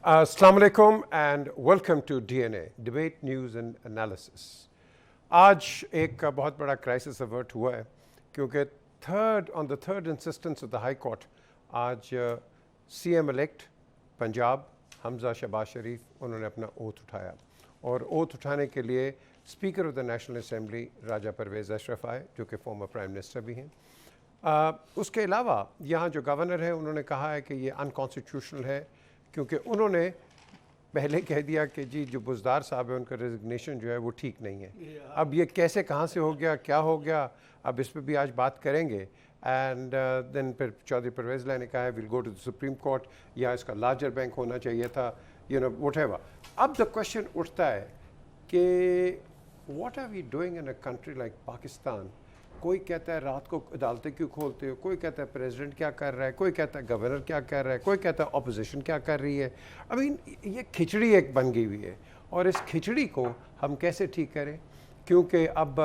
السلام علیکم and welcome to D N A debate news and analysis. آج ایک بہت بڑا کرائسس اوورٹ ہوا ہے کیونکہ on the third instance of the high court آج C M elect Punjab Hamza Shehbaz Sharif انہوں نے اپنا اوتھ اٹھایا، اور اوتھ اٹھانے کے لیے speaker of the national assembly Raja Pervaiz Ashraf آئے جو کہ فارمر پرائم منسٹر بھی ہیں۔ اس کے علاوہ یہاں جو گورنر ہیں انہوں نے کہا ہے کہ یہ انکانسٹیٹیوشنل ہے کیونکہ انہوں نے پہلے کہہ دیا کہ جی جو بزدار صاحب ہے ان کا ریزگنیشن جو ہے وہ ٹھیک نہیں ہے۔ اب یہ کیسے کہاں سے ہو گیا، کیا ہو گیا، اب اس پہ بھی آج بات کریں گے۔ اینڈ دین پھر چودھری پرویز اللہ نے کہا ہے we'll go to the supreme court, یا اس کا لارجر بینک ہونا چاہیے تھا، وٹ ایور۔ اب دا کوشچن اٹھتا ہے کہ what are we doing in a country like Pakistan. کوئی کہتا ہے رات کو عدالتیں کیوں کھولتے ہو، کوئی کہتا ہے پریزیڈنٹ کیا کر رہا ہے، کوئی کہتا ہے گورنر کیا کر رہا ہے، کوئی کہتا ہے اپوزیشن کیا کر رہی ہے۔ یہ کھچڑی ایک بن گئی ہوئی ہے، اور اس کھچڑی کو ہم کیسے ٹھیک کریں، کیونکہ اب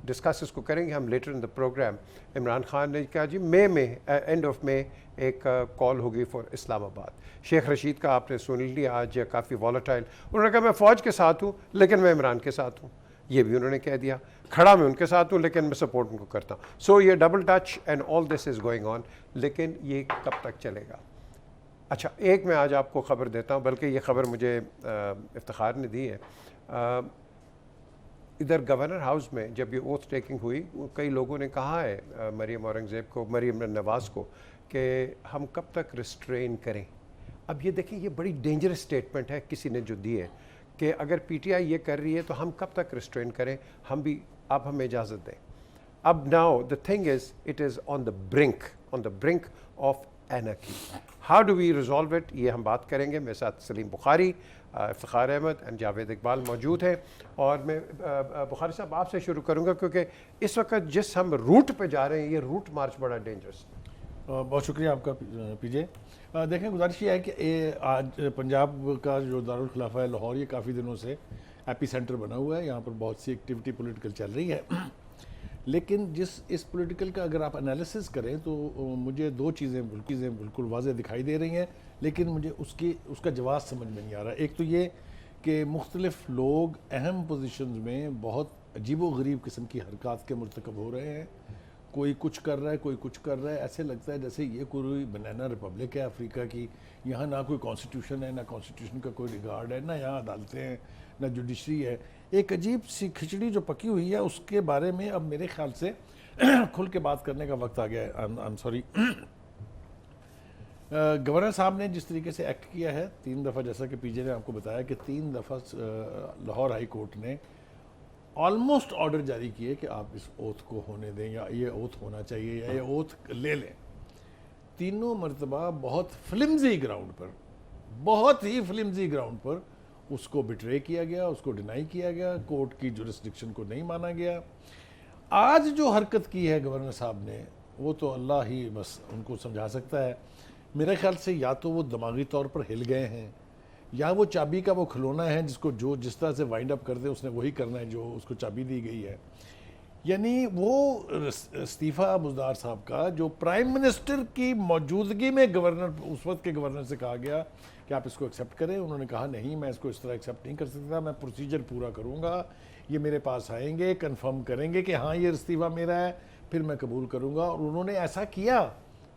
ڈسکس اس کو کریں گے ہم لیٹر ان دا پروگرام۔ عمران خان نے کہا جی مئی میں اینڈ آف مئی ایک کال ہوگی فار اسلام آباد۔ شیخ رشید کا آپ نے سن لیا آج کافی والیٹائل، انہوں نے کہا میں فوج کے ساتھ ہوں لیکن میں عمران کے ساتھ ہوں، یہ بھی انہوں نے کہہ دیا۔ کھڑا میں ان کے ساتھ ہوں لیکن میں سپورٹ ان کو کرتا ہوں۔ سو یہ double touch and all this is going آن، لیکن یہ کب تک چلے گا؟ اچھا، ایک میں آج آپ کو خبر دیتا ہوں، بلکہ یہ خبر مجھے افتخار نے دی ہے۔ ادھر گورنر ہاؤس میں جب یہ اوتھ ٹیکنگ ہوئی، کئی لوگوں نے کہا ہے مریم اورنگزیب کو، مریم نواز کو، کہ ہم کب تک ریسٹرین کریں۔ اب یہ دیکھیں، یہ بڑی ڈینجرس سٹیٹمنٹ ہے کسی نے جو دی ہے کہ اگر پی ٹی آئی یہ کر رہی ہے تو ہم کب تک ریسٹرین کریں، ہم بھی آپ ہمیں اجازت دیں۔ اب now the thing is it is on the brink of anarchy. How do we resolve it, یہ ہم بات کریں گے۔ میرے ساتھ سلیم بخاری، افتخار احمد اینڈ جاوید اقبال موجود ہیں، اور میں بخاری صاحب آپ سے شروع کروں گا کیونکہ اس وقت جس ہم روٹ پہ جا رہے ہیں یہ روٹ مارچ بڑا ڈینجرس۔ بہت شکریہ آپ کا پی جے۔ دیکھیں، گزارش یہ ہے کہ آج پنجاب کا جو دارالخلافہ ہے لاہور، یہ کافی دنوں سے ایپی سینٹر بنا ہوا ہے، یہاں پر بہت سی ایکٹیویٹی پولیٹیکل چل رہی ہے، لیکن اس پولیٹیکل کا اگر آپ انالیسس کریں تو مجھے دو چیزیں بالکل واضح دکھائی دے رہی ہیں، لیکن مجھے اس کا جواز سمجھ میں نہیں آ رہا۔ ایک تو یہ کہ مختلف لوگ اہم پوزیشنز میں بہت عجیب و غریب قسم کی حرکات کے مرتکب ہو رہے ہیں، کوئی کچھ کر رہا ہے، کوئی کچھ کر رہا ہے۔ ایسے لگتا ہے جیسے یہ کوئی بنانا ریپبلک ہے افریقہ کی، یہاں نہ کوئی کانسٹیٹیوشن ہے، نہ کانسٹیٹیوشن کا کوئی ریگارڈ ہے، نہ یہاں عدالتیں ہیں، نہ جوڈیشری ہے۔ ایک عجیب سی کھچڑی جو پکی ہوئی ہے، اس کے بارے میں اب میرے خیال سے کھل کے بات کرنے کا وقت آ گیا ہے۔ I'm sorry۔ گورنر صاحب نے جس طریقے سے ایکٹ کیا ہے 3 دفعہ، جیسا کہ پی جے نے آپ کو بتایا کہ 3 دفعہ لاہور ہائی کورٹ نے آلموسٹ آرڈر جاری کیے کہ آپ اس اوتھ کو ہونے دیں، یا یہ اوتھ ہونا چاہیے، یا یہ اوتھ لے لیں۔ تینوں مرتبہ بہت فلمزی گراؤنڈ پر، بہت ہی فلمزی گراؤنڈ پر اس کو بٹرے کیا گیا، اس کو ڈینائی کیا گیا، کورٹ کی جورسڈکشن کو نہیں مانا گیا۔ آج جو حرکت کی ہے گورنر صاحب نے، وہ تو اللہ ہی بس ان کو سمجھا سکتا ہے۔ میرے خیال سے یا تو وہ دماغی طور پر ہل گئے ہیں، یا وہ چابی کا وہ کھلونا ہے جس کو جو جس طرح سے وائنڈ اپ کر دے اس نے وہی کرنا ہے جو اس کو چابی دی گئی ہے۔ یعنی وہ استعفیٰ بزدار صاحب کا جو پرائم منسٹر کی موجودگی میں گورنر، اس وقت کے گورنر سے کہا گیا کہ آپ اس کو ایکسیپٹ کریں، انہوں نے کہا نہیں، میں اس کو اس طرح ایکسیپٹ نہیں کر سکتا، میں پروسیجر پورا کروں گا، یہ میرے پاس آئیں گے، کنفرم کریں گے کہ ہاں یہ استعفیٰ میرا ہے، پھر میں قبول کروں گا۔ اور انہوں نے ایسا کیا،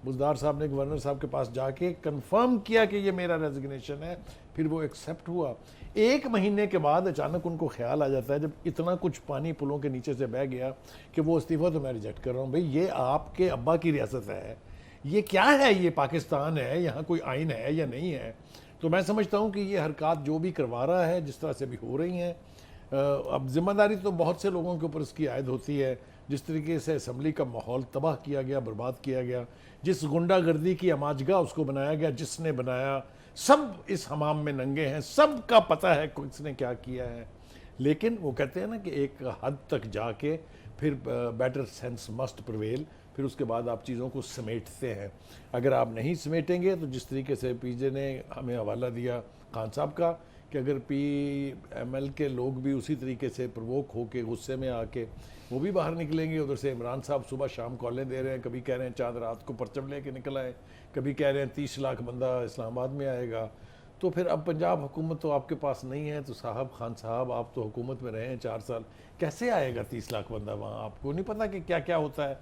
بزدار صاحب نے گورنر صاحب کے پاس جا کے کنفرم کیا کہ یہ میرا ریزگنیشن ہے، پھر وہ ایکسیپٹ ہوا۔ 1 مہینے کے بعد اچانک ان کو خیال آ جاتا ہے، جب اتنا کچھ پانی پلوں کے نیچے سے بہہ گیا، کہ وہ استعفیٰ تو میں ریجیکٹ کر رہا ہوں۔ بھئی یہ آپ کے ابا کی ریاست ہے، یہ کیا ہے، یہ پاکستان ہے، یہاں کوئی آئین ہے یا نہیں ہے؟ تو میں سمجھتا ہوں کہ یہ حرکات جو بھی کروا رہا ہے، جس طرح سے بھی ہو رہی ہیں، اب ذمہ داری تو بہت سے لوگوں کے اوپر اس کی عائد ہوتی ہے۔ جس طریقے سے اسمبلی کا ماحول تباہ کیا گیا، برباد کیا گیا، جس غنڈہ گردی کی اماجگاہ اس کو بنایا گیا، جس نے بنایا، سب اس حمام میں ننگے ہیں، سب کا پتہ ہے کس نے کیا کیا ہے۔ لیکن وہ کہتے ہیں نا کہ ایک حد تک جا کے پھر بیٹر سینس مسٹ پرویل، پھر اس کے بعد آپ چیزوں کو سمیٹتے ہیں۔ اگر آپ نہیں سمیٹیں گے تو جس طریقے سے پی جے نے ہمیں حوالہ دیا خان صاحب کا کہ اگر پی ایم ایل کے لوگ بھی اسی طریقے سے پرووک ہو کے غصے میں آ کے وہ بھی باہر نکلیں گے، ادھر سے عمران صاحب صبح شام کالیں دے رہے ہیں، کبھی کہہ رہے ہیں چاند رات کو پرچم لے کے نکل آئے، کبھی کہہ رہے ہیں 30 لاکھ بندہ اسلام آباد میں آئے گا، تو پھر اب پنجاب حکومت تو آپ کے پاس نہیں ہے، تو صاحب خان صاحب آپ تو حکومت میں رہے ہیں 4 سال، کیسے آئے گا 30 لاکھ بندہ وہاں؟ آپ کو نہیں پتا کہ کیا کیا ہوتا ہے.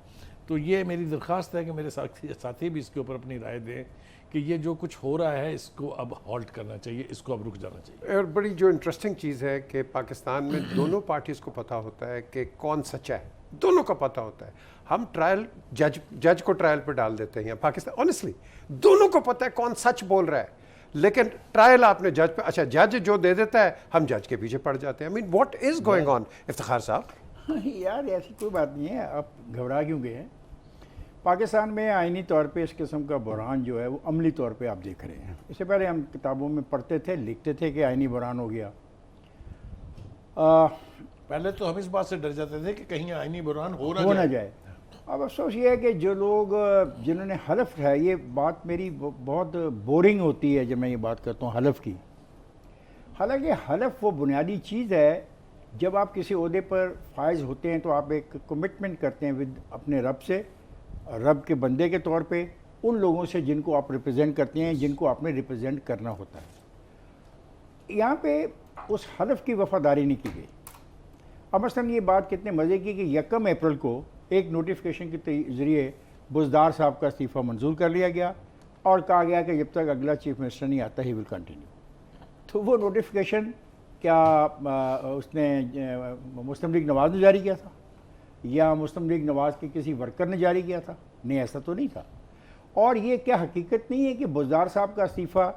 تو یہ میری درخواست ہے کہ میرے ساتھی بھی اس کے اوپر اپنی رائے دیں کہ یہ جو کچھ ہو رہا ہے اس کو اب ہالٹ کرنا چاہیے، اس کو اب رک جانا چاہیے. اور بڑی جو انٹرسٹنگ چیز ہے کہ پاکستان میں دونوں پارٹیز کو پتہ ہوتا ہے کہ کون سچا ہے، دونوں کا پتہ ہوتا ہے. ہم ٹرائل جج کو ٹرائل پہ ڈال دیتے ہیں پاکستان، آنیسٹلی دونوں کو پتہ ہے کون سچ بول رہا ہے، لیکن ٹرائل آپ نے جج پہ، اچھا جج جو دے دیتا ہے ہم جج کے پیچھے پڑ جاتے ہیں. I mean what is going on Iftikhar صاحب؟ یار ایسی کوئی بات نہیں ہے، آپ گھبرا کیوں گئے ہیں؟ پاکستان میں آئینی طور پہ اس قسم کا بحران جو ہے وہ عملی طور پہ آپ دیکھ رہے ہیں. اس سے پہلے ہم کتابوں میں پڑھتے تھے، لکھتے تھے کہ آئینی بحران ہو گیا. پہلے تو ہم اس بات سے ڈر جاتے تھے کہ کہیں آئینی بحران ہو نہ جائے. اب افسوس یہ ہے کہ جو لوگ جنہوں نے حلف اٹھایا، یہ بات میری بہت بورنگ ہوتی ہے جب میں یہ بات کرتا ہوں حلف کی. حالانکہ حلف وہ بنیادی چیز ہے، جب آپ کسی عہدے پر فائز ہوتے ہیں تو آپ ایک کمٹمنٹ کرتے ہیں ود اپنے رب سے، رب کے بندے کے طور پہ، ان لوگوں سے جن کو آپ ریپرزینٹ کرتے ہیں، جن کو آپ نے ریپرزینٹ کرنا ہوتا ہے. یہاں پہ اس حلف کی وفاداری نہیں کی گئی. اب مثلاً یہ بات کتنے مزے کی کہ 1 اپریل کو ایک نوٹیفیکیشن کے ذریعے بزدار صاحب کا استعفیٰ منظور کر لیا گیا اور کہا گیا کہ جب تک اگلا چیف منسٹر نہیں آتا ہی ول کنٹینیو. تو وہ نوٹیفیکیشن کیا اس نے مسلم لیگ نواز نے جاری کیا تھا یا مسلم لیگ نواز کے کسی ورکر نے جاری کیا تھا؟ نہیں، ایسا تو نہیں تھا. اور یہ کیا حقیقت نہیں ہے کہ بزدار صاحب کا استعفیٰ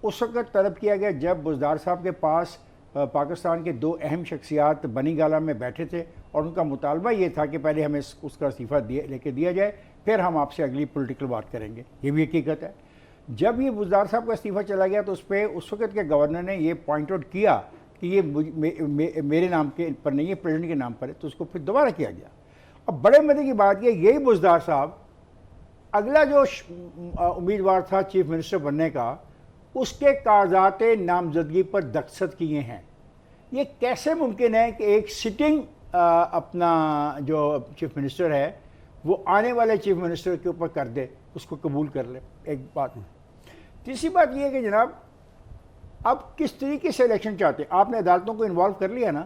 اس وقت طلب کیا گیا جب بزدار صاحب کے پاس پاکستان کے 2 اہم شخصیات بنی گالہ میں بیٹھے تھے اور ان کا مطالبہ یہ تھا کہ پہلے ہمیں اس کا استعفیٰ لے کے دیا جائے، پھر ہم آپ سے اگلی پولیٹیکل بات کریں گے. یہ بھی حقیقت ہے. جب یہ بزدار صاحب کا استعفیٰ چلا گیا تو اس پہ اس وقت کے گورنر نے یہ پوائنٹ آؤٹ کیا کہ یہ میرے نام کے پر نہیں ہے، پریزیڈنٹ کے نام پر ہے، تو اس کو پھر دوبارہ کیا گیا. اب بڑے مزے کی بات یہ، یہی بزدار صاحب اگلا جو امیدوار تھا چیف منسٹر بننے کا، اس کے کاغذات نامزدگی پر دستخط کیے ہیں. یہ کیسے ممکن ہے کہ ایک سٹنگ اپنا جو چیف منسٹر ہے وہ آنے والے چیف منسٹر کے اوپر کر دے، اس کو قبول کر لے؟ ایک بات. تیسری بات یہ ہے کہ جناب اب کس طریقے سے الیکشن چاہتے ہیں؟ آپ نے عدالتوں کو انوالو کر لیا نا.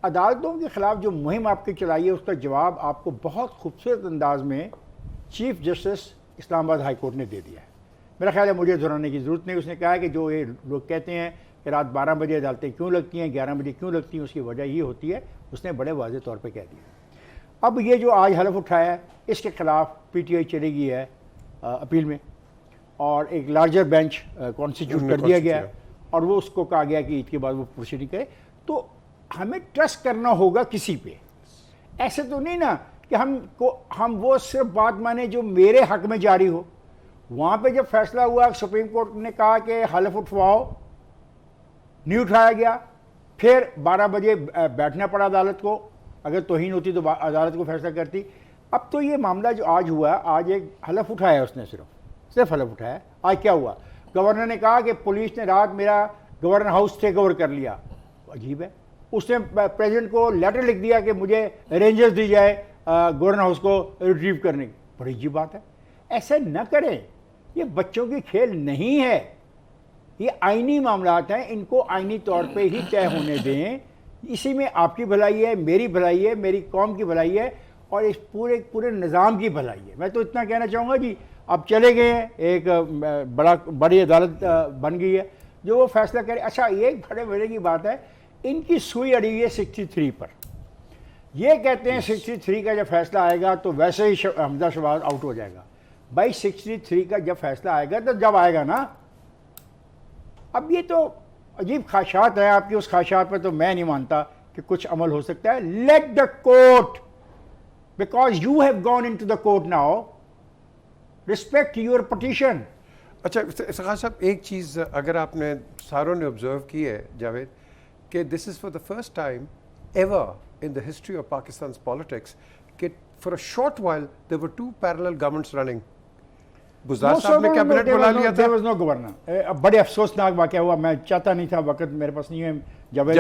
عدالتوں کے خلاف جو مہم آپ کی چلائی ہے اس کا جواب آپ کو بہت خوبصورت انداز میں چیف جسٹس اسلام آباد ہائی کورٹ نے دے دیا ہے. میرا خیال ہے مجھے دہرانے کی ضرورت نہیں. اس نے کہا ہے کہ جو یہ لوگ کہتے ہیں کہ رات 12 بجے عدالتیں کیوں لگتی ہیں، 11 بجے کیوں لگتی ہیں، اس کی وجہ یہ ہوتی ہے. اس نے بڑے واضح طور پہ کہہ دیا. اب یہ جو آج حلف اٹھایا ہے اس کے خلاف پی ٹی آئی چلی گئی ہے اپیل میں، اور ایک لارجر بینچ کانسٹیٹیوٹ کر دیا گیا ہے، اور وہ اس کو کہا گیا کہ عید کے بعد وہ پروسیڈنگ کرے. تو ہمیں ٹرسٹ کرنا ہوگا کسی پہ. ایسے تو نہیں نا کہ ہم وہ صرف بات مانیں جو میرے حق میں جاری ہو. وہاں پہ جب فیصلہ ہوا سپریم کورٹ نے کہا کہ حلف اٹھواؤ، نہیں اٹھایا گیا. پھر 12 بجے بیٹھنا پڑا عدالت کو. اگر توہین ہوتی تو عدالت کو فیصلہ کرتی. اب تو یہ معاملہ جو آج ہوا ہے، آج ایک حلف اٹھایا اس نے، صرف حلف اٹھایا. آج کیا ہوا؟ گورنر نے کہا کہ پولیس نے رات میرا گورنر ہاؤس ٹیک اوور کر لیا. عجیب ہے. اس نے پریزیڈنٹ کو لیٹر لکھ دیا کہ مجھے رینجرز دی جائے گورنر ہاؤس کو ریٹریو کرنے کی. بڑی عجیب بات ہے. ایسے نہ کریں، یہ بچوں کی کھیل نہیں ہے. یہ آئینی معاملات ہیں، ان کو آئینی طور پہ ہی طے ہونے دیں. اسی میں آپ کی بھلائی ہے، میری بھلائی ہے، میری قوم کی بھلائی ہے، اور اس پورے نظام کی بھلائی ہے. میں تو اتنا کہنا چاہوں گا جی، اب چلے گئے ہیں، ایک بڑی عدالت بن گئی ہے جو وہ فیصلہ کرے. اچھا، ایک بڑے بڑے کی بات ہے، ان کی سوئی اڑی ہوئی ہے 63 پر. یہ کہتے ہیں 63 کا جب فیصلہ آئے گا تو ویسے ہی حمزہ شہباز آؤٹ ہو جائے گا. بھائی 63 کا جب فیصلہ آئے گا تو جب آئے گا نا. اب یہ تو عجیب خواہشات ہیں آپ کی. اس خواہشات پہ تو میں نہیں مانتا کہ کچھ عمل ہو سکتا ہے. Let the court, because you have gone into the court now, respect your petition. اچھا افتخار صاحب، ایک چیز اگر آپ نے ساروں نے آبزرو کی ہے جاوید، کہ this is for the first time ever in the history of Pakistan's politics کہ for a short while there were 2 parallel governments running. Buzdar صاحب نے کیبنٹ بلا لیا تھا. there was no governor. بڑے افسوسناک واقعہ ہوا. میں چاہتا نہیں تھا، وقت میرے پاس نہیں ہے. جاوید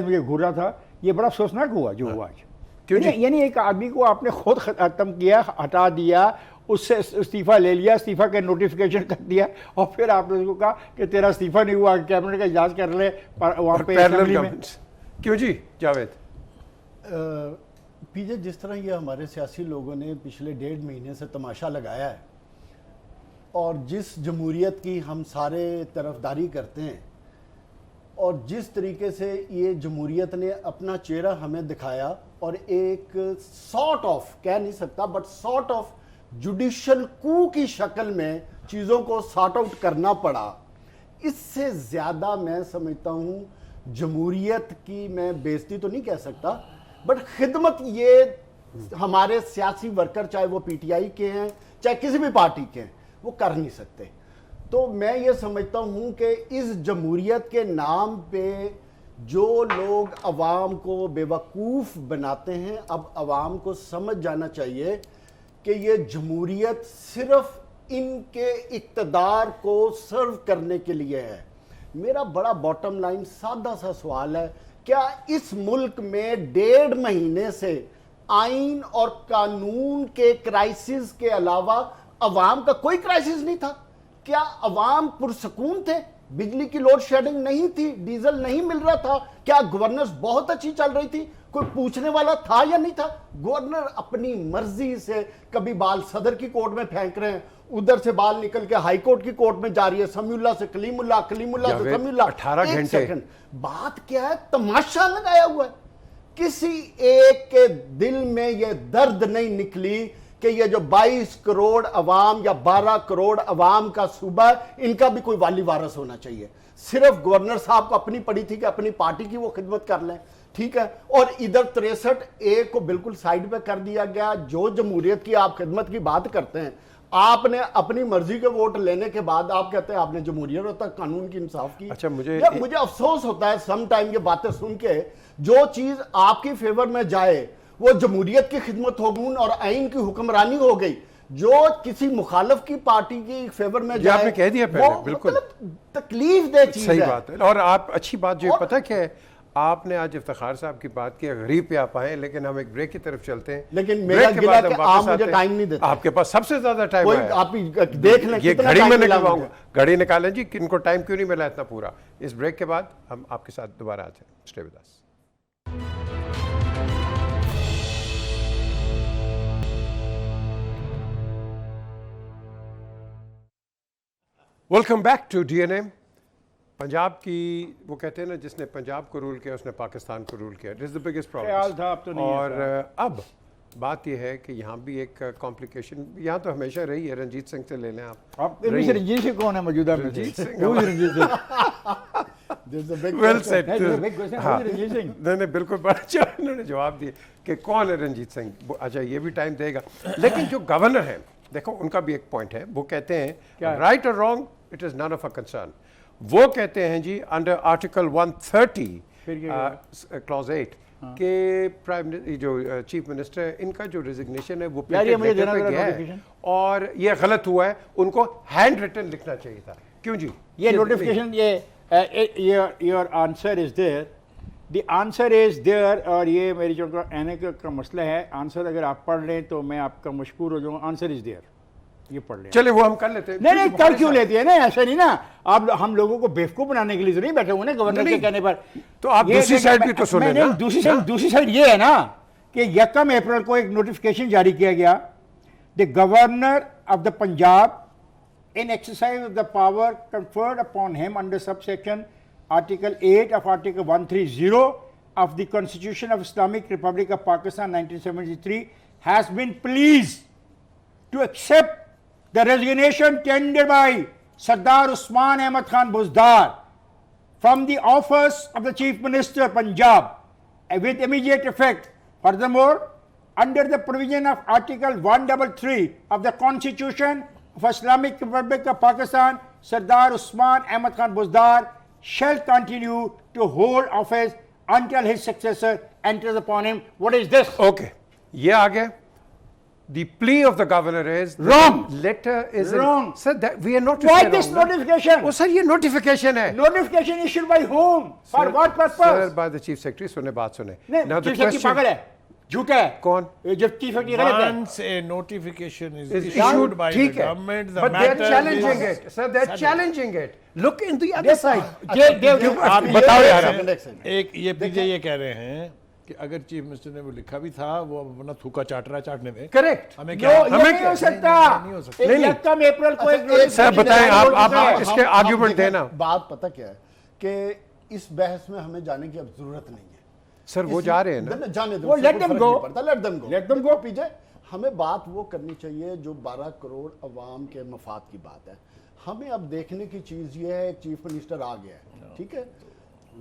مجھے گھور رہا تھا. یہ بڑا افسوسناک ہوا جو ہوا آج. یعنی ایک آدمی کو آپ نے خود ختم کیا، ہٹا دیا، اس سے استعفیٰ لے لیا, استعفیٰ کا نوٹیفیکیشن کر دیا, اور پھر آپ نے اس کو کہا کہ تیرا استعفیٰ نہیں ہوا, کیبنٹ کا اجلاس کر لے وہاں پہ اسمبلی میں. کیوں جی جاوید؟ پی جے, جس طرح یہ ہمارے سیاسی لوگوں نے پچھلے 1.5 مہینے سے تماشا لگایا ہے, اور جس جمہوریت کی ہم سارے طرفداری کرتے ہیں, اور جس طریقے سے یہ جمہوریت نے اپنا چہرہ ہمیں دکھایا, اور ایک سارٹ آف, کہہ نہیں سکتا بٹ سارٹ آف جوڈیشل کو کی شکل میں چیزوں کو سارٹ آؤٹ کرنا پڑا, اس سے زیادہ میں سمجھتا ہوں جمہوریت کی, میں بےزتی تو نہیں کہہ سکتا بٹ خدمت یہ ہمارے سیاسی ورکر, چاہے وہ پی ٹی آئی کے ہیں چاہے کسی بھی پارٹی کے ہیں, وہ کر نہیں سکتے. تو میں یہ سمجھتا ہوں کہ اس جمہوریت کے نام پہ جو لوگ عوام کو بے وقوف بناتے ہیں, اب عوام کو سمجھ جانا چاہیے کہ یہ جمہوریت صرف ان کے اقتدار کو سرو کرنے کے لیے ہے. میرا بڑا باٹم لائن سادہ سا سوال ہے, کیا اس ملک میں 1.5 مہینے سے آئین اور قانون کے کرائسس کے علاوہ عوام کا کوئی کرائسس نہیں تھا؟ کیا عوام پرسکون تھے؟ بجلی کی لوڈ شیڈنگ نہیں تھی, ڈیزل نہیں مل رہا تھا, کیا گورننس بہت اچھی چل رہی تھی, کوئی پوچھنے والا تھا یا نہیں تھا؟ گورنر اپنی مرضی سے کبھی بال صدر کی کورٹ میں پھینک رہے ہیں, ادھر سے بال نکل کے ہائی کورٹ کی کورٹ میں جا رہی ہے, سمیع اللہ سے کلیم اللہ, کلیم اللہ سے سمیع اللہ. 18 گھنٹے. بات کیا ہے, تماشا لگایا ہوا ہے. کسی ایک کے دل میں یہ درد نہیں نکلی کہ یہ جو 22 کروڑ عوام یا 12 کروڑ عوام کا صوبہ ہے, ان کا بھی کوئی والی وارث ہونا چاہیے. صرف گورنر صاحب کو اپنی پڑی تھی کہ اپنی پارٹی کی وہ خدمت کر لیں, ٹھیک ہے, اور ادھر 63A کو بالکل سائیڈ پہ کر دیا گیا. جو جمہوریت کی آپ خدمت کی بات کرتے ہیں, آپ نے اپنی مرضی کے ووٹ لینے کے بعد آپ کہتے ہیں آپ نے جمہوریت ہوتا قانون کی انصاف کی. اچھا, مجھے افسوس ہوتا ہے سم ٹائم یہ باتیں سن کے, جو چیز آپ کی فیور میں جائے وہ جمہوریت کی خدمت ہو گئی اور آئین کی حکمرانی ہو گئی, جو کسی مخالف کی پارٹی کی فیور میں جائے, آپ نے کہہ دیا پہلے, بالکل تکلیف دہ چیز ہے. صحیح بات ہے. اور آپ اچھی بات جو پتہ کہ آپ نے آج افتخار صاحب کی بات کی, غریب پہ آپ آئے, لیکن ہم ایک بریک کی طرف چلتے ہیں. لیکن میرا گلہ کہ آپ مجھے ٹائم نہیں دیتے. آپ کے پاس سب سے زیادہ ٹائم ہے, آپ دیکھ لیں یہ گھڑی میں نکلواؤں گا, گھڑی نکالیں جی, ان کو ٹائم کیوں نہیں ملا اتنا پورا. اس بریک کے بعد ہم آپ کے ساتھ دوبارہ آتے ہیں. Stay with us. Welcome back to D N A. Punjab کی وہ کہتے ہیں نا, جس نے پنجاب کو رول کیا اس نے پاکستان کو رول کیا. It is the biggest problem. اور اب بات یہ ہے کہ یہاں بھی ایک کمپلیکیشن یہاں تو ہمیشہ رہی ہے. رنجیت سنگھ سے لے لیں آپ. رنجیت سنگھ کون ہے موجودہ؟ رنجیت سنگھ نہیں بالکل بڑا اچھا انہوں نے جواب دیا کہ کون ہے رنجیت سنگھ. اچھا یہ بھی ٹائم دے گا, لیکن جو گورنر ہیں دیکھو ان کا بھی ایک پوائنٹ ہے. وہ کہتے ہیں رائٹ اور wrong it is none of a concern. وہ کہتے ہیں جی انڈر آرٹیکل 130 کلاز 8 کہ جو چیف منسٹر ہے ان کا جو ریزگنیشن ہے وہ گیا ہے اور یہ غلط ہوا ہے, ان کو ہینڈ ریٹن لکھنا چاہیے تھا. کیوں جی یہ notification, your answer is there, the answer is there. اور یہ میری جو کا مسئلہ ہے, آنسر اگر آپ پڑھ لیں تو میں آپ کا مشکور ہو جاؤں گا. آنسر از دیئر, یہ پڑھ لیں. چلے وہ ہم کر لیتے ہیں. نہیں کر کیوں لیتے ہیں نا, ایسا نہیں نا. آپ ہم لوگوں کو بیوقوف بنانے کے لیے نہیں بیٹھے ہوئے نا گورنر کے کہنے پر. تو آپ دوسری سائڈ بھی تو سنیں نا. دوسری سائڈ یہ ہے نا کہ 1 اپریل کو ایک نوٹیفیکیشن جاری کیا گیا, the governor of the Punjab in exercise of the power conferred upon him under subsection Article 8 of Article 130 of the Constitution of Islamic Republic of Pakistan 1973 has been pleased to accept the resignation tendered by Sardar Usman Ahmad Khan Buzdar from the office of the Chief Minister Punjab with immediate effect. Furthermore, under the provision of Article 133 of the Constitution of Islamic Republic of Pakistan, Sardar Usman Ahmad Khan Buzdar shall continue to hold office until his successor enters upon him. What is this? Okay. یہ آگے. The plea of the governor is wrong. Letter is wrong. Sir, that we are not. Why this notification? Oh, sir, یہ notification ہے. Notification issued by whom? For what purpose? Sir, by the chief secretary. سنے بات سنے. Chief secretary پاگل ہے. جھوٹا ہے کون؟ جب چیف ایگزیکٹو غلط ہے Once a notification is Is issued by the ٹھیک ہے government, the but they are matter challenging is it sir, they are challenging it. Look in the other side. آپ بتاؤ یار ایک یہ PJ یہ کہہ رہے ہیں کہ اگر چیف منسٹر نے وہ لکھا بھی تھا وہ اپنا تھوکا چاٹ رہا ہے چاٹنے دیں. کریکٹ. ہمیں No, کیا یہ نہیں ہو سکتا. نہیں ہو سکتا. نہیں. یکم اپریل کو ایک سر بتائیں آپ اس کے آرگیومنٹ دیں نا. بات پتہ کیا ہے کہ اس بحث میں ہمیں جانے کی اب ضرورت نہیں ہے. سر وہ جا رہے ہیں نا. جانے دو. وہ let them go. Let them go. پیجے ہمیں بات وہ کرنی چاہیے جو 12 کروڑ عوام کے مفاد کی بات ہے. ہمیں اب دیکھنے کی چیز یہ ہے چیف منسٹر آ گیا ہے, ٹھیک ہے,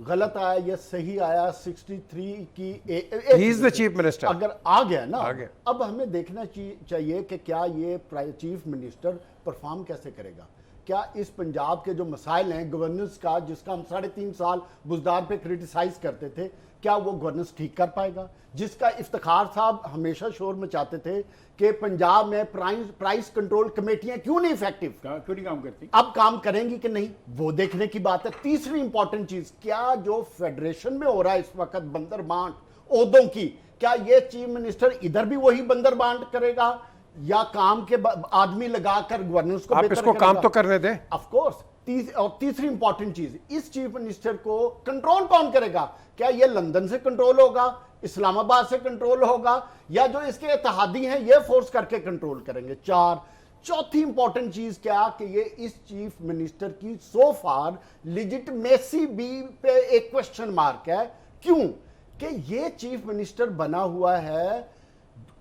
غلط آیا یا صحیح آیا 63 کی He is the chief minister. اگر آ گیا نا, آ گیا. اب ہمیں دیکھنا چاہیے کہ کیا یہ چیف منسٹر پرفارم کیسے کرے گا. کیا اس پنجاب کے جو مسائل ہیں گورننس کا, جس کا ہم 3.5 سال بزدار پہ کرٹیسائز کرتے تھے, کیا وہ گورننس ٹھیک کر پائے گا؟ جس کا افتخار صاحب ہمیشہ شور مچاتے تھے کہ پنجاب میں پرائس کنٹرول کمیٹیاں کیوں نہیں افیکٹو, کیوں نہیں کام کرتی, اب کام کریں گی کہ نہیں, وہ دیکھنے کی بات ہے. تیسری امپورٹنٹ چیز, کیا جو فیڈریشن میں ہو رہا ہے اس وقت بندر بانٹ عہدوں کی, کیا یہ چیف منسٹر ادھر بھی وہی بندر بانٹ کرے گا یا کام کے آدمی لگا کر گورننس کو آپ بہتر اس کو کرے کام گا؟ تو کرنے دیں. Of course. اور تیسری امپورٹنٹ چیز, اس چیف منسٹر کو کنٹرول کون کرے گا؟ کیا یہ لندن سے کنٹرول ہوگا, اسلام آباد سے کنٹرول ہوگا, یا جو اس کے اتحادی ہیں یہ فورس کر کے کنٹرول کریں گے؟ چوتھی امپورٹنٹ چیز کیا کہ یہ اس چیف منسٹر کی سو فار لیجٹمیسی بھی پہ ایک کوسچن مارک ہے. کیوں کہ یہ چیف منسٹر بنا ہوا ہے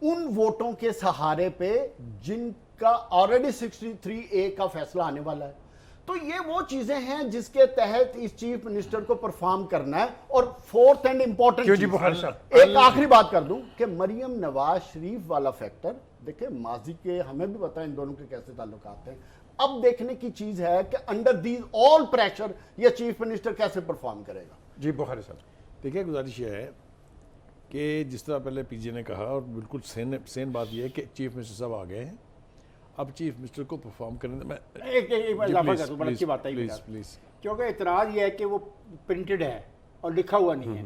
ان ووٹوں کے سہارے پہ جن کا آلریڈی 63A کا فیصلہ آنے والا ہے. تو یہ وہ چیزیں ہیں جس کے تحت اس چیف منسٹر کو پرفارم کرنا ہے. اور فورتھ اینڈ امپورٹنٹ ایک آخری بات کر دوں کہ مریم نواز شریف والا فیکٹر, دیکھیں ماضی کے ہمیں بھی پتہ ہے ان دونوں کے کیسے تعلقات ہیں, اب دیکھنے کی چیز ہے کہ انڈر دیز آل پریشر یہ چیف منسٹر کیسے پرفارم کرے گا. جی بخاری صاحب. دیکھیں گزارش یہ ہے کہ جس طرح پہلے PJ نے کہا, اور بالکل سین بات یہ ہے کہ چیف منسٹر صاحب آ گئے ہیں, اب چیف منسٹر کو پرفارم کرنے میں ایک اضافہ کر دوں, بڑا اچھی بات ہے پلیز. کیونکہ اعتراض یہ ہے کہ وہ پرنٹڈ ہے اور لکھا ہوا نہیں ہے,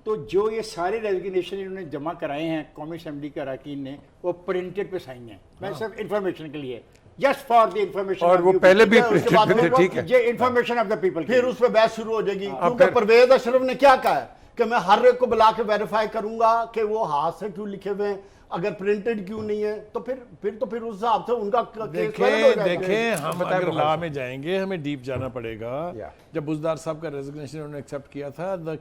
تو جو یہ سارے ریزگنیشن انہوں نے جمع کرائے ہیں قومی اسمبلی کے اراکین نے, وہ پرنٹڈ پہ سائن ہیں. میں صرف انفارمیشن کے لیے, جسٹ فار دی انفارمیشن, اور وہ پہلے بھی پرنٹڈ تھے, ٹھیک ہے, یہ انفارمیشن آف دا پیپل. پھر اس پہ بحث شروع ہو جائے گی, کیونکہ پرویز اشرف نے کیا کہا ہے کہ میں ہر ایک کو بلا کے ویریفائی کروں گا کہ وہ ہاتھ سے کیوں لکھے ہوئے ہیں, اگر پرنٹڈ کیوں نہیں ہے, تو پھر اس حساب سے ان کا دیکھیں ہم اگر لا میں جائیں گے ہمیں ڈیپ جانا پڑے گا. جب بزدار صاحب کا ریزگنیشن انہوں نے ایکسیپٹ کیا تھا, the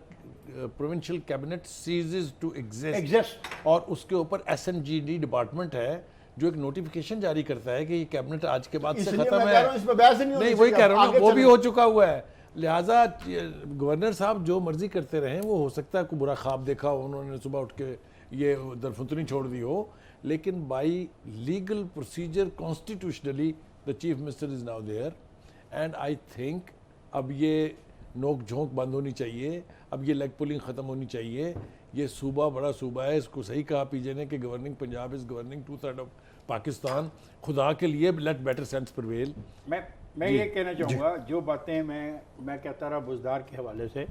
provincial cabinet ceases to exist, اور اس کے اوپر SNGD ڈپارٹمنٹ ہے جو ایک نوٹیفیکیشن جاری کرتا ہے کہ یہ کیبنٹ آج کے بعد سے ختم ہے. نہیں وہی کہہ رہا ہوں, وہ بھی ہو چکا ہوا ہے. لہٰذا گورنر صاحب جو مرضی کرتے رہیں, وہ ہو سکتا ہے کوئی برا خواب دیکھا ہو انہوں نے, صبح اٹھ کے یہ درفتنی چھوڑ دی ہو, لیکن by legal procedure constitutionally the chief minister is now there. And I think اب یہ نوک جھونک بند ہونی چاہیے, اب یہ لیگ پولنگ ختم ہونی چاہیے. یہ صوبہ بڑا صوبہ ہے, اس کو صحیح کہا PJ نے کہ governing Punjab is governing 2/3 of Pakistan. خدا کے لیے لیٹ بیٹر سینس پرویل. میں یہ کہنا چاہوں گا, جو باتیں میں کہتا رہا بزدار کے حوالے سے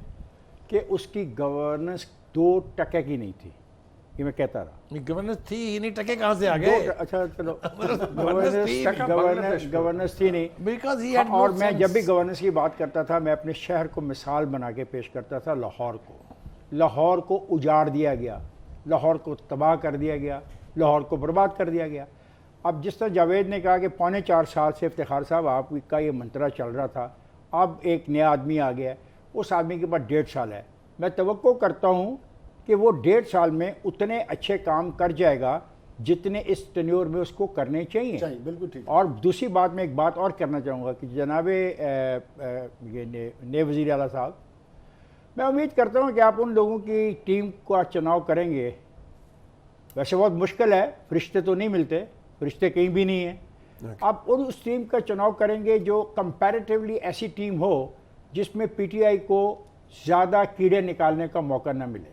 کہ اس کی گورننس 2% کی نہیں تھی, یہ میں کہتا رہا. گورننس تھی ہی نہیں, ٹکے کہاں سے آ گئے؟ اچھا چلو, گورننس تھی نہیں. Because he had no اور میں sense. جب بھی گورننس کی بات کرتا تھا, میں اپنے شہر کو مثال بنا کے پیش کرتا تھا لاہور کو اجاڑ دیا گیا, لاہور کو تباہ کر دیا گیا, لاہور کو برباد کر دیا گیا. اب جس طرح جاوید نے کہا کہ 4.25 سال سے افتخار صاحب آپ کا یہ منترا چل رہا تھا, اب ایک نیا آدمی آ گیا ہے, اس آدمی کے پاس 1.5 سال ہے. میں توقع کرتا ہوں کہ وہ 1.5 سال میں اتنے اچھے کام کر جائے گا جتنے اس ٹینیور میں اس کو کرنے چاہیے. بالکل ٹھیک. اور دوسری بات میں ایک بات اور کرنا چاہوں گا کہ جناب نئے وزیر اعلیٰ صاحب, میں امید کرتا ہوں کہ آپ ان لوگوں کی ٹیم کا چناؤ کریں گے. ویسے بہت مشکل ہے, فرشتے تو نہیں ملتے, فرشتے کہیں بھی نہیں ہیں. آپ اس ٹیم کا چناؤ کریں گے جو کمپیریٹیولی ایسی ٹیم ہو جس میں PTI کو زیادہ کیڑے نکالنے کا موقع نہ ملے.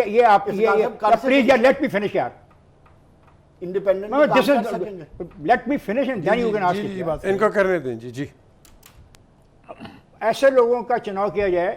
یہ آپ پلیز لیٹ می فنش یار, let me finish and then you can ask. ان کو کرنے دیں. جی ایسے لوگوں کا چناؤ کیا جائے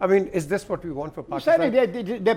I mean, is this what we want for Pakistan? Sir, the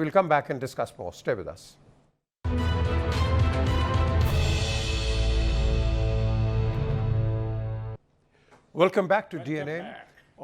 we'll come back and discuss more. Stay with us. Welcome back to DNA.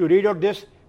to read out this?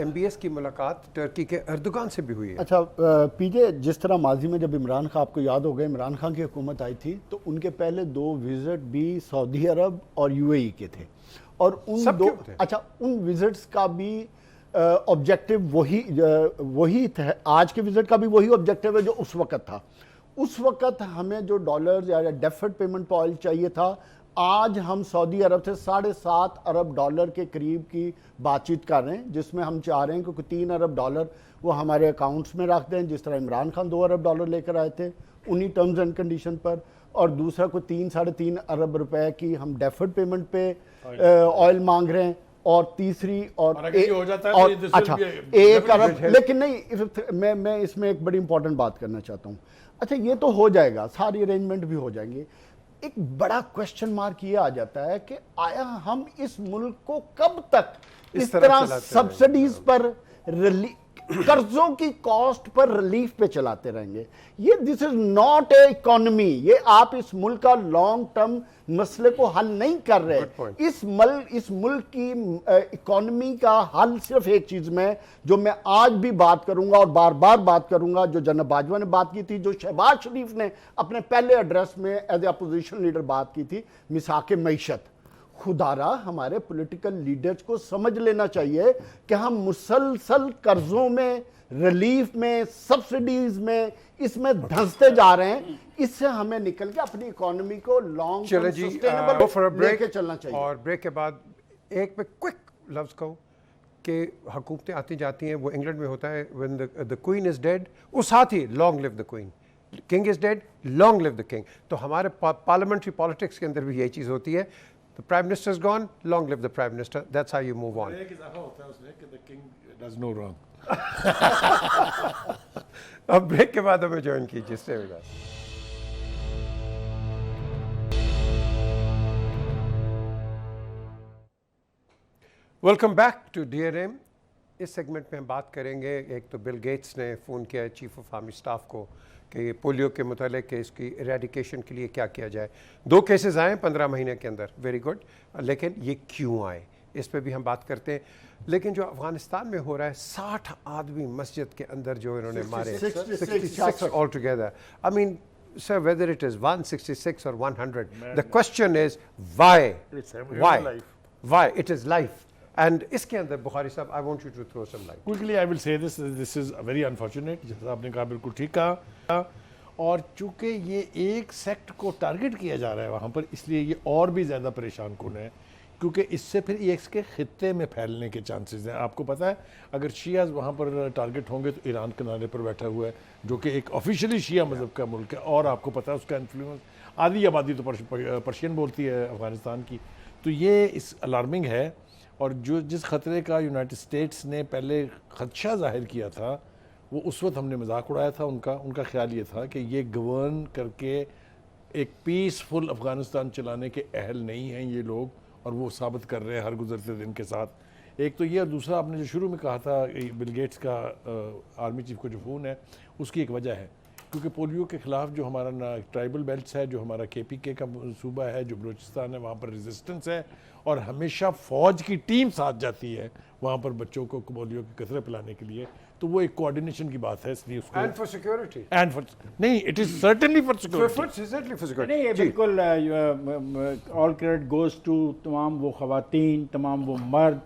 MBS کی ملاقات ترکی کے اردوغان سے بھی ہوئی ہے. اچھا پی جے، جس طرح ماضی میں جب عمران خان، آپ کو یاد ہوگا عمران خان کی حکومت آئی تھی تو ان کے پہلے 2 وزٹ بھی سعودی عرب اور UAE کے تھے، اور ان ان وزٹس کا بھی آبجیکٹو وہی تھا. آج کے وزٹ کا بھی وہی آبجیکٹو ہے جو اس وقت تھا. اس وقت ہمیں جو ڈالرز یا ڈیفرڈ پیمنٹ پہ آئل چاہیے تھا، آج ہم سعودی عرب سے $7.5 ارب کے قریب کی بات چیت کر رہے ہیں، جس میں ہم چاہ رہے ہیں کہ $3 ارب وہ ہمارے اکاؤنٹس میں رکھ دیں، جس طرح عمران خان $2 ارب لے کر آئے تھے انہی ٹرمز اینڈ کنڈیشن پر. اور دوسرا کوئی 3-3.5 ارب روپے کی ہم ڈیفرڈ پیمنٹ پہ آئل مانگ رہے ہیں. اور تیسری اچھا 1 ارب، لیکن نہیں، میں اس میں ایک بڑی امپورٹنٹ بات کرنا چاہتا ہوں. اچھا یہ تو ہو جائے گا، ساری ارینجمنٹ بھی ہو جائیں گے. ایک بڑا کوشچن مارک یہ آ جاتا ہے کہ آیا ہم اس ملک کو کب تک اس طرح سبسڈیز پر، قرضوں کی کاسٹ پر ریلیف پہ چلاتے رہیں گے؟ یہ دس از ناٹ اے اکانومی. یہ آپ اس ملک کا لانگ ٹرم مسئلے کو حل نہیں کر رہے. اس ملک کی اکانومی کا حل صرف ایک چیز میں، جو میں آج بھی بات کروں گا اور بار بار بات کروں گا، جو جناب باجوہ نے بات کی تھی، جو شہباز شریف نے اپنے پہلے ایڈریس میں ایز اے اپوزیشن لیڈر بات کی تھی، مساق معیشت. خدا را ہمارے پولیٹیکل لیڈرز کو سمجھ لینا چاہیے کہ ہم مسلسل قرضوں میں، ریلیف میں، سبسڈیز میں، اس میں دھنستے جا رہے ہیں. اس سے ہمیں نکل کے اپنی اکانومی کو لانگ ٹرم سسٹینیبل لے کے چلنا چاہیے. اور بریک کے بعد ایک میں کوئک لفظ کہوں کہ حکومتیں آتی جاتی ہیں، وہ انگلینڈ میں ہوتا ہے when the queen is dead، وہ ساتھ ہی long live the queen، king is dead، long live the king. تو ہمارے پارلیمنٹری پالیٹکس کے اندر بھی یہی چیز ہوتی ہے. The Prime Minister is gone, long live the Prime Minister. That's how you move on. The king does no wrong. اب break کے بعد ہمیں جوائن کیجیے. Stay with us. Welcome back to DNA. اس سیگمنٹ میں ہم بات کریں گے، ایک تو بل گیٹس نے فون کیا ہے چیف آف آرمی اسٹاف کو کہ پولیو کے متعلق کہ اس کی ایریڈیکیشن کے لیے کیا کیا جائے. 2 کیسز آئے 15 مہینے کے اندر، ویری گڈ، لیکن یہ کیوں آئے اس پہ بھی ہم بات کرتے ہیں. لیکن جو افغانستان میں ہو رہا ہے، 60 آدمی مسجد کے اندر جو انہوں نے مارے، 66 all together. I mean, sir, whether it is 166 or 100, the question is why? Why? It is life. And اس کے اندر بخاری صاحب I want you to throw some light. Quickly I will say this is very unfortunate. جیسا آپ نے کہا بالکل ٹھیک کہا. اور چونکہ یہ ایک سیکٹ کو ٹارگٹ کیا جا رہا ہے وہاں پر، اس لیے یہ اور بھی زیادہ پریشان کن ہے، کیونکہ اس سے پھر اس کے خطے میں پھیلنے کے چانسز ہیں. آپ کو پتہ ہے اگر شیعہ وہاں پر ٹارگٹ ہوں گے تو ایران کنارے پر بیٹھا ہوا ہے جو کہ ایک آفیشلی شیعہ مذہب کا ملک ہے، اور آپ کو پتہ ہے اس کا انفلوئنس، آدھی آبادی تو پرشین بولتی ہے افغانستان کی. تو یہ اس الارمنگ ہے. اور جس خطرے کا یونائٹڈ اسٹیٹس نے پہلے خدشہ ظاہر کیا تھا، وہ اس وقت ہم نے مذاق اڑایا تھا ان کا خیال یہ تھا کہ یہ گورن کر کے ایک پیسفل افغانستان چلانے کے اہل نہیں ہیں یہ لوگ، اور وہ ثابت کر رہے ہیں ہر گزرتے دن کے ساتھ. ایک تو یہ، اور دوسرا آپ نے جو شروع میں کہا تھا بل گیٹس کا آرمی چیف کو جو فون ہے، اس کی ایک وجہ ہے کیونکہ پولیو کے خلاف جو ہمارا ٹرائبل بیلٹس ہے، جو ہمارا KPK کا صوبہ ہے، جو بلوچستان ہے، وہاں پر ریزسٹنس ہے، اور ہمیشہ فوج کی ٹیم ساتھ جاتی ہے وہاں پر بچوں کو پولیو کے قطرے پلانے کے لیے. تو وہ ایک کوآرڈینیشن کی بات ہے، اس لیے اس کو And for security. نہیں، it is certainly for security. Certainly for security. نہیں، یہ بالکل آل کریڈٹ گوز ٹو تمام وہ خواتین، تمام وہ مرد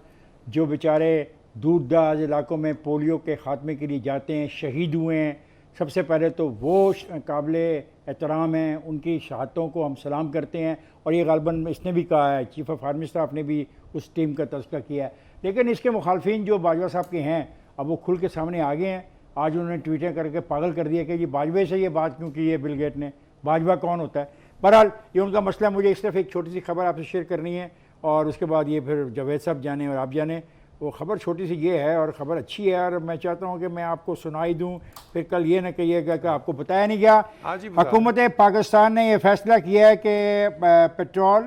جو بیچارے دور دراز علاقوں میں پولیو کے خاتمے کے لیے جاتے ہیں، شہید ہوئے ہیں. سب سے پہلے تو وہ قابل احترام ہیں، ان کی شہادتوں کو ہم سلام کرتے ہیں. اور یہ غالباً اس نے بھی کہا ہے، چیف آف آرمی اسٹاف نے بھی اس ٹیم کا تذکرہ کیا ہے. لیکن اس کے مخالفین جو باجوہ صاحب کے ہیں، اب وہ کھل کے سامنے آ گئے ہیں. آج انہوں نے ٹویٹیں کر کے پاگل کر دیا کہ یہ باجوہ سے یہ بات کیوں کی ہے بل گیٹ نے، باجوہ کون ہوتا ہے. بہرحال یہ ان کا مسئلہ. مجھے اس طرف ایک چھوٹی سی خبر آپ سے شیئر کرنی ہے، اور اس کے بعد یہ پھر جاوید صاحب جانے اور آپ جانے. وہ خبر چھوٹی سی یہ ہے، اور خبر اچھی ہے، اور میں چاہتا ہوں کہ میں آپ کو سنائی دوں، پھر کل یہ نہ کہیے گا کہ آپ کو بتایا نہیں گیا. حکومت پاکستان نے یہ فیصلہ کیا ہے کہ پیٹرول،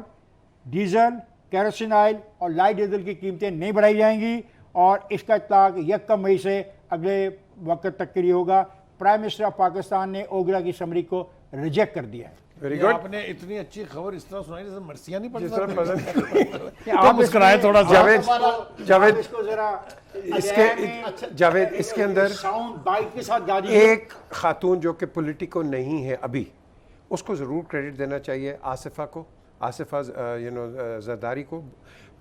ڈیزل، کیروسین آئل اور لائٹ ڈیزل کی قیمتیں نہیں بڑھائی جائیں گی، اور اس کا اطلاق 1 مئی سے اگلے وقت تک کے لیے ہوگا. پرائم منسٹر آف پاکستان نے اوگرا کی سمری کو ریجیکٹ کر دیا ہے. Very یہ good. آپ نے اتنی اچھی خبر اس طرح سنائی جیسے مرثیہ نہیں پڑھ جس طرح سکتے. پسند آپ مسکرائے تھوڑا سا. جاوید اس کو ذرا اس کے جاوید اس کے اندر ساؤنڈ بائٹ کے ساتھ گا ایک خاتون جو کہ پولیٹیکو نہیں ہے ابھی، اس کو ضرور کریڈٹ دینا چاہیے، آصفہ زرداری کو،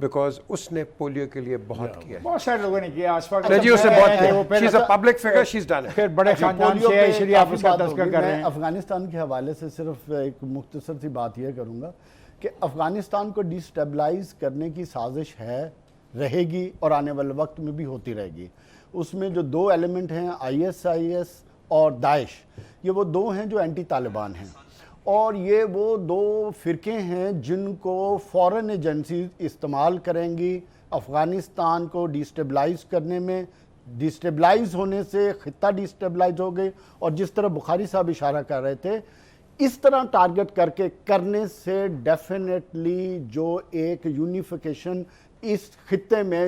بیکاز اس نے پولیو کے لیے بہت کیا ہے. بہت سارے لوگوں نے کیا. جی اس نے بہت کیا. She is a public figure, she is done it. پھر بڑے خاندان سے ہے، اس لیے آپ اس کا تذکر کر رہے ہیں. میں افغانستان کے حوالے سے صرف ایک مختصر سی بات یہ کروں گا کہ افغانستان کو ڈی اسٹیبلائز کرنے کی سازش ہے، رہے گی اور آنے والے وقت میں بھی ہوتی رہے گی. اس میں جو دو ایلیمنٹ ہیں ISIS اور داعش، یہ وہ دو ہیں جو اینٹی طالبان ہیں، اور یہ وہ دو فرقے ہیں جن کو فورن ایجنسیز استعمال کریں گی افغانستان کو ڈی اسٹیبلائز کرنے میں. ڈی اسٹیبلائز ہونے سے خطہ ڈی اسٹیبلائز ہو گئے، اور جس طرح بخاری صاحب اشارہ کر رہے تھے، اس طرح ٹارگٹ کر کے کرنے سے ڈیفینیٹلی جو ایک یونیفیکیشن اس خطے میں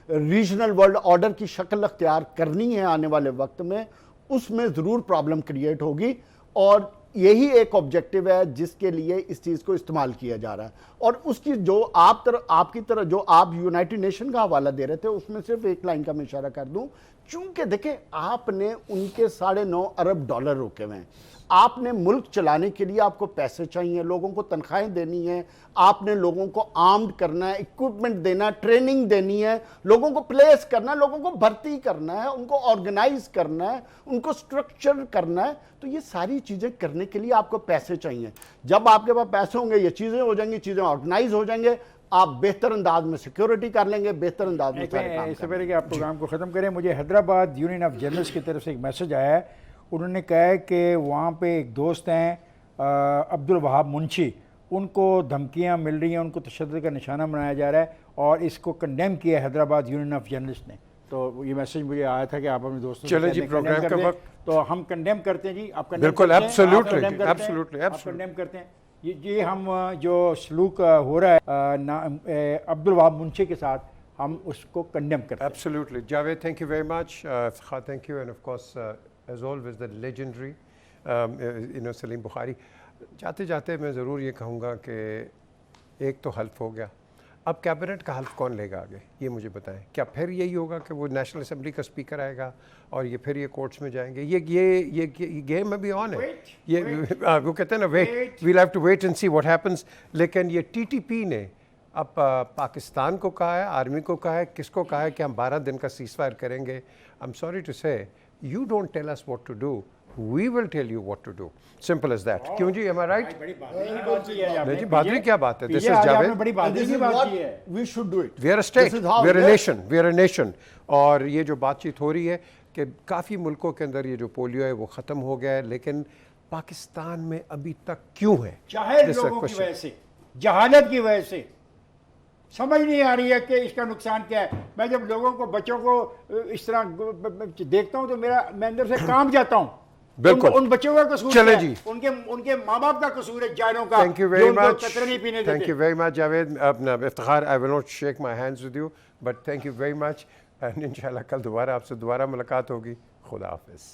ریجنل ورلڈ آرڈر کی شکل اختیار کرنی ہے آنے والے وقت میں، اس میں ضرور پرابلم کریٹ ہوگی. اور یہی ایک آبجیکٹیو ہے جس کے لیے اس چیز کو استعمال کیا جا رہا ہے. اور اس کی جو آپ کی طرح جو آپ یونائٹڈ نیشن کا حوالہ دے رہے تھے، اس میں صرف ایک لائن کا میں اشارہ کر دوں. چونکہ دیکھیں آپ نے ان کے $9.5 ارب روکے ہوئے ہیں. آپ نے ملک چلانے کے لیے آپ کو پیسے چاہیے، لوگوں کو تنخواہیں دینی ہیں، آپ نے لوگوں کو آرمڈ کرنا ہے، اکوپمنٹ دینا ہے، ٹریننگ دینی ہے، لوگوں کو پلیس کرنا ہے، لوگوں کو بھرتی کرنا ہے، ان کو آرگنائز کرنا ہے، ان کو سٹرکچر کرنا ہے. تو یہ ساری چیزیں کرنے کے لیے آپ کو پیسے چاہیے. جب آپ کے پاس پیسے ہوں گے یہ چیزیں ہو جائیں گی، چیزیں آرگنائز ہو جائیں گے، آپ بہتر انداز میں سیکیورٹی کر لیں گے، بہتر انداز میں سارے کام. اس سے پہلے کہ آپ پروگرام کو ختم کریں، مجھے حیدرآباد یونین آف جرنلسٹ کی طرف سے ایک میسج آیا ہے. انہوں نے کہا ہے کہ وہاں پہ ایک دوست ہیں عبدالوہاب منشی، ان کو دھمکیاں مل رہی ہیں، ان کو تشدد کا نشانہ بنایا جا رہا ہے، اور اس کو کنڈیم کیا ہے حیدرآباد یونین آف جرنلسٹ نے. تو یہ میسج مجھے آیا تھا کہ آپ اپنے دوستوں سے چلیں جی، پروگرام کا وقت. تو ہم کنڈیم کرتے ہیں. جی آپ بالکل ایبسولوٹلی کنڈیم کرتے ہیں. یہ ہم جو سلوک ہو رہا ہے عبدالوہاب منشی کے ساتھ، ہم اس کو کنڈیم کرتے ہیں. Absolutely. Javed, thank you very much. Iftikhar, thank you. And of course, as always, the legendary, Salim Bukhari. جاتے جاتے میں ضرور یہ کہوں گا کہ ایک تو حلف ہو گیا. اب کیبنٹ کا حلف کون لے گا آگے، یہ مجھے بتائیں. کیا پھر یہی ہوگا کہ وہ نیشنل اسمبلی کا اسپیکر آئے گا اور یہ پھر یہ کورٹس میں جائیں گے؟ یہ گیم ابھی آن ہے. یہ وہ کہتے ہیں نا wait, we'll have to wait and see what happens. لیکن یہ TTP نے اب پاکستان کو کہا ہے، آرمی کو کہا ہے، کس کو کہا ہے کہ ہم 12 دن کا سیز فائر کریں گے. I'm sorry to say, you don't tell us what to do, we will tell you what to do. Simple as that. کیوں جی، am I right? نہیں جی، بہادری کیا بات ہے. This is Javed. بڑی بہادری کی بات کی ہے. We should do it. We are a state, we are a nation, we are a nation. اور یہ جو بات چیت ہو رہی ہے کہ کافی ملکوں کے اندر یہ جو پولیو ہے وہ ختم ہو گیا ہے، لیکن پاکستان میں ابھی تک کیوں ہے؟ جاہل لوگوں کی وجہ سے، جہالت کی وجہ سے سمجھ نہیں آ رہی ہے کہ اس کا نقصان کیا ہے. میں جب لوگوں کو، بچوں کو اس طرح دیکھتا ہوں تو میں اندر سے کانپ جاتا ہوں. بالکل. ان بچوں کا قصور چلے ہے، جی، ان کے ماں باپ کا قصور ہے جائروں کا. Thank you very much. قطرے نہیں پینے دیتے. Thank you very much, Javed. Iftikhar, I will not shake my hands with you, but thank you very much. And انشاءاللہ کل دوبارہ آپ سے دوبارہ ملاقات ہوگی. خدا حافظ.